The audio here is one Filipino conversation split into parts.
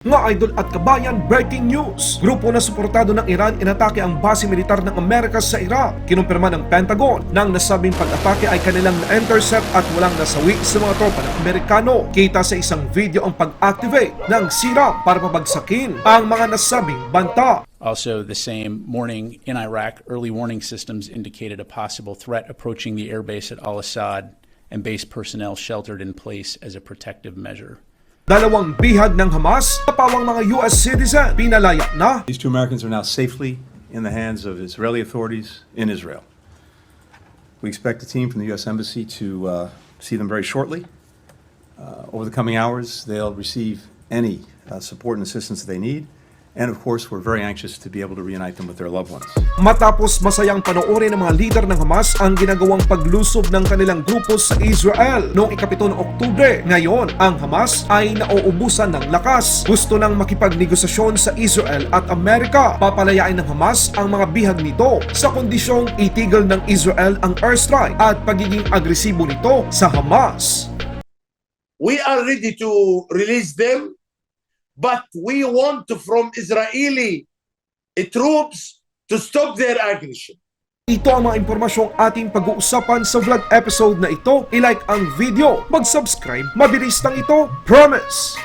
Mga idol at kabayan, breaking news! Grupo na suportado ng Iran inatake ang base militar ng Amerika sa Iraq. Kinumpirma ng Pentagon nang nasabing pag-atake ay kanilang na-intercept at walang nasawi sa mga tropa ng Amerikano. Kita sa isang video ang pag-activate ng CRAM para pabagsakin ang mga nasabing banta. Also, the same morning in Iraq, early warning systems indicated a possible threat approaching the airbase at Al-Assad and base personnel sheltered in place as a protective measure. Dalawang bihag ng Hamas na pawang mga US citizen pinalaya na. These two Americans are now safely in the hands of Israeli authorities in Israel. We expect a team from the U.S. Embassy to see them very shortly. Over the coming hours, they'll receive any support and assistance that they need. And of course, we're very anxious to be able to reunite them with their loved ones. Matapos masayang panoorin ng mga lider ng Hamas ang ginagawang paglusob ng kanilang grupo sa Israel noong ika-7 ng Oktubre. Ngayon, ang Hamas ay nauubusan ng lakas. Gusto nang makipagnegosasyon sa Israel at Amerika. Papalayain ng Hamas ang mga bihag nito sa kondisyong itigil ng Israel ang airstrike at pagiging agresibo nito sa Hamas. We are ready to release them, but we want from Israeli troops to stop their aggression. Ito ang mga impormasyong ating pag-uusapan sa vlog episode na ito. I-like ang video, mag-subscribe, mabilis lang ito, promise!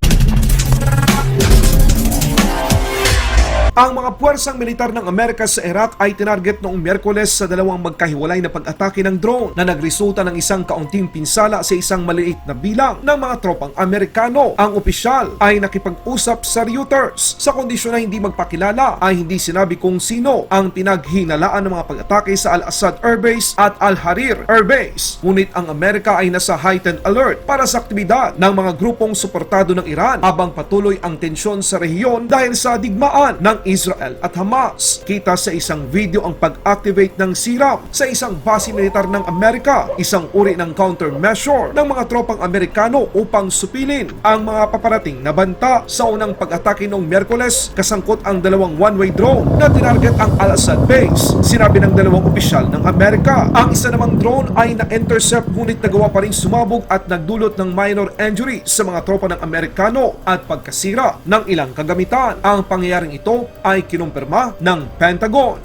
Ang mga puwersang militar ng Amerika sa Iraq ay tinarget noong Miyerkules sa dalawang magkahiwalay na pag-atake ng drone na nagresulta ng isang kaunting pinsala sa isang maliit na bilang ng mga tropang Amerikano. Ang opisyal ay nakipag-usap sa Reuters sa kondisyon na hindi magpakilala ay hindi sinabi kung sino ang pinaghinalaan ng mga pag-atake sa Al-Assad Air Base at Al-Harir Air Base. Ngunit ang Amerika ay nasa heightened alert para sa aktibidad ng mga grupong suportado ng Iran habang patuloy ang tensyon sa rehiyon dahil sa digmaan ng Israel at Hamas. Kita sa isang video ang pag-activate ng CRAM sa isang base militar ng Amerika, isang uri ng countermeasure ng mga tropang Amerikano upang supilin ang mga paparating na banta. Sa unang pag-atake noong Miyerkules, kasangkot ang dalawang one-way drone na tinarget ang Al-Assad base. Sinabi ng dalawang opisyal ng Amerika. Ang isa namang drone ay na-intercept ngunit nagawa pa rin sumabog at nagdulot ng minor injury sa mga tropa ng Amerikano at pagkasira ng ilang kagamitan. Ang pangyayaring ito ay kinumpirma ng Pentagon.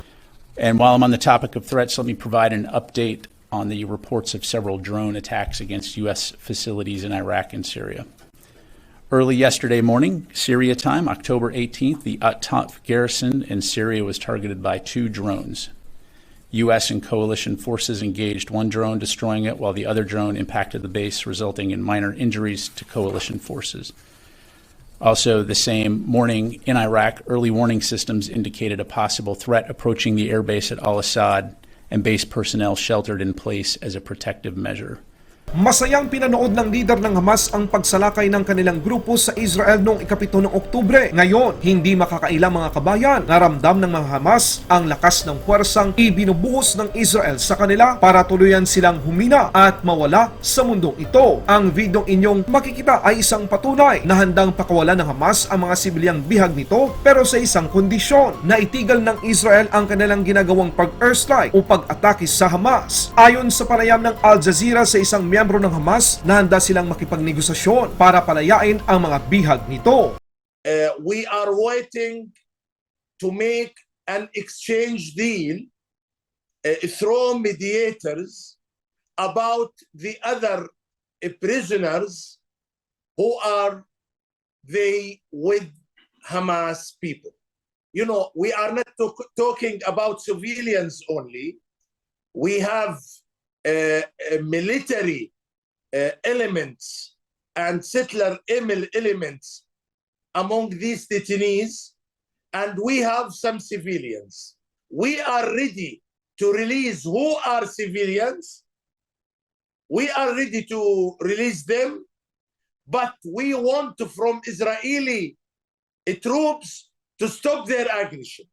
And while I'm on the topic of threats, let me provide an update on the reports of several drone attacks against U.S. facilities in Iraq and Syria. Early yesterday morning, Syria time, October 18th, the Umatake garrison in Syria was targeted by 2 drones. U.S. and coalition forces engaged one drone, destroying it, while the other drone impacted the base, resulting in minor injuries to coalition forces. Also, the same morning in Iraq, early warning systems indicated a possible threat approaching the airbase at Al-Assad and base personnel sheltered in place as a protective measure. Masayang pinanood ng lider ng Hamas ang pagsalakay ng kanilang grupo sa Israel noong ika-7 ng Oktubre. Ngayon, hindi makakailang mga kabayan. Naramdam ng mga Hamas ang lakas ng puwersang ibinubuhos ng Israel sa kanila para tuluyan silang humina at mawala sa mundong ito. Ang videong inyong makikita ay isang patunay na handang pakawalan ng Hamas ang mga sibilyang bihag nito pero sa isang kondisyon na itigil ng Israel ang kanilang ginagawang pag-airstrike o pag-atake sa Hamas. Ayon sa panayam ng Al Jazeera sa isang miyembro ng Hamas na handa silang makipagnegosasyon para palayain ang mga bihag nito. We are waiting to make an exchange deal through mediators about the other prisoners who are they with Hamas people. You know, we are not talking about civilians only. We have military elements and settler elements among these detainees, and we have some civilians. We are ready to release who are civilians. We are ready to release them, but we want from Israeli troops to stop their aggression.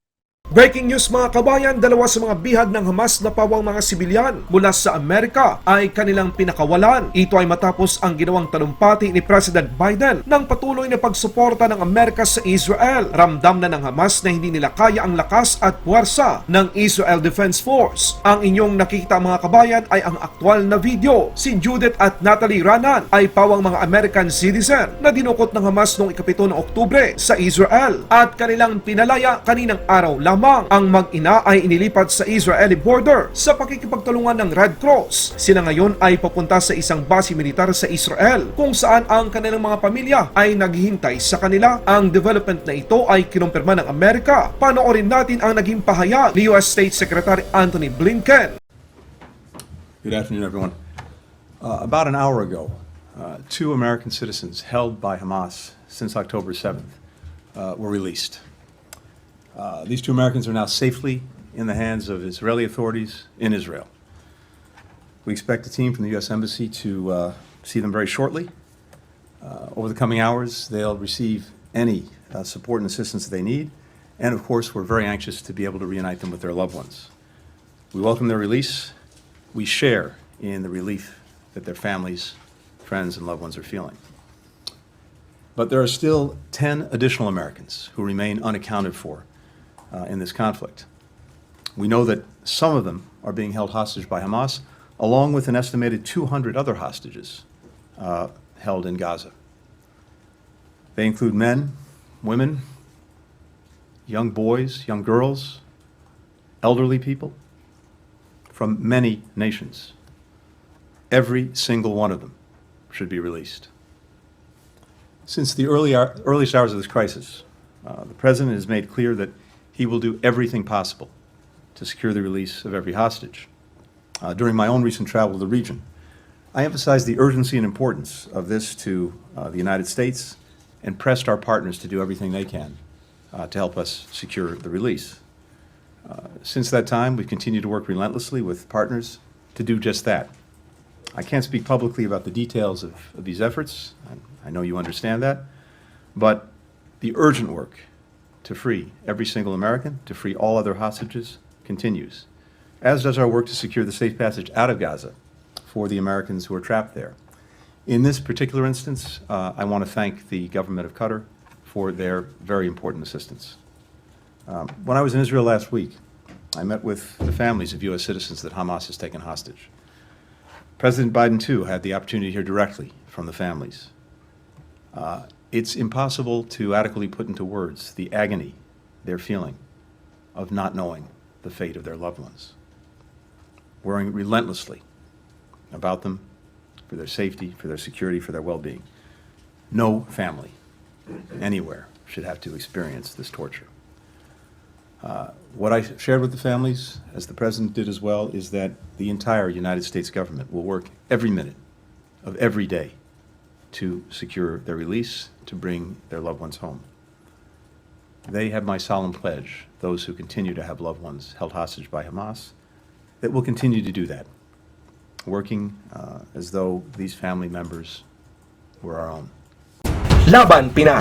Breaking news mga kabayan, dalawa sa mga bihag ng Hamas na pawang mga sibilyan mula sa Amerika ay kanilang pinakawalan. Ito ay matapos ang ginawang talumpati ni President Biden ng patuloy na pagsuporta ng Amerika sa Israel. Ramdam na ng Hamas na hindi nila kaya ang lakas at puwersa ng Israel Defense Force. Ang inyong nakikita mga kabayan ay ang aktwal na video. Si Judith at Natalie Ranan ay pawang mga American citizen na dinukot ng Hamas noong 7 ng Oktubre sa Israel at kanilang pinalaya kaninang araw lamang. Ang mag-ina ay inilipat sa Israeli border sa pakikipagtulungan ng Red Cross. Sila ngayon ay papunta sa isang base militar sa Israel kung saan ang kanilang mga pamilya ay naghihintay sa kanila. Ang development na ito ay kinumpirma ng Amerika. Panoorin natin ang naging pahayag ni US State Secretary Antony Blinken. Good afternoon, everyone. About an hour ago, 2 American citizens held by Hamas since October 7th were released. These 2 Americans are now safely in the hands of Israeli authorities in Israel. We expect a team from the U.S. Embassy to see them very shortly. Over the coming hours, they'll receive any support and assistance that they need. And of course, we're very anxious to be able to reunite them with their loved ones. We welcome their release. We share in the relief that their families, friends, and loved ones are feeling. But there are still 10 additional Americans who remain unaccounted for in this conflict. We know that some of them are being held hostage by Hamas, along with an estimated 200 other hostages held in Gaza. They include men, women, young boys, young girls, elderly people from many nations. Every single one of them should be released. Since the earliest hours of this crisis, the President has made clear that he will do everything possible to secure the release of every hostage. During my own recent travel to the region, I emphasized the urgency and importance of this to the United States and pressed our partners to do everything they can to help us secure the release. Since that time, we've continued to work relentlessly with partners to do just that. I can't speak publicly about the details of these efforts. I know you understand that. But the urgent work to free every single American, to free all other hostages, continues, as does our work to secure the safe passage out of Gaza for the Americans who are trapped there. In this particular instance, I want to thank the government of Qatar for their very important assistance. When I was in Israel last week, I met with the families of U.S. citizens that Hamas has taken hostage. President Biden, too, had the opportunity to hear directly from the families. It's impossible to adequately put into words the agony they're feeling of not knowing the fate of their loved ones. Worrying relentlessly about them, for their safety, for their security, for their well-being. No family anywhere should have to experience this torture. What I shared with the families, as the President did as well, is that the entire United States government will work every minute of every day to secure their release, to bring their loved ones home. They have my solemn pledge, those who continue to have loved ones held hostage by Hamas, that we'll continue to do that, working as though these family members were our own. Laban Pinas.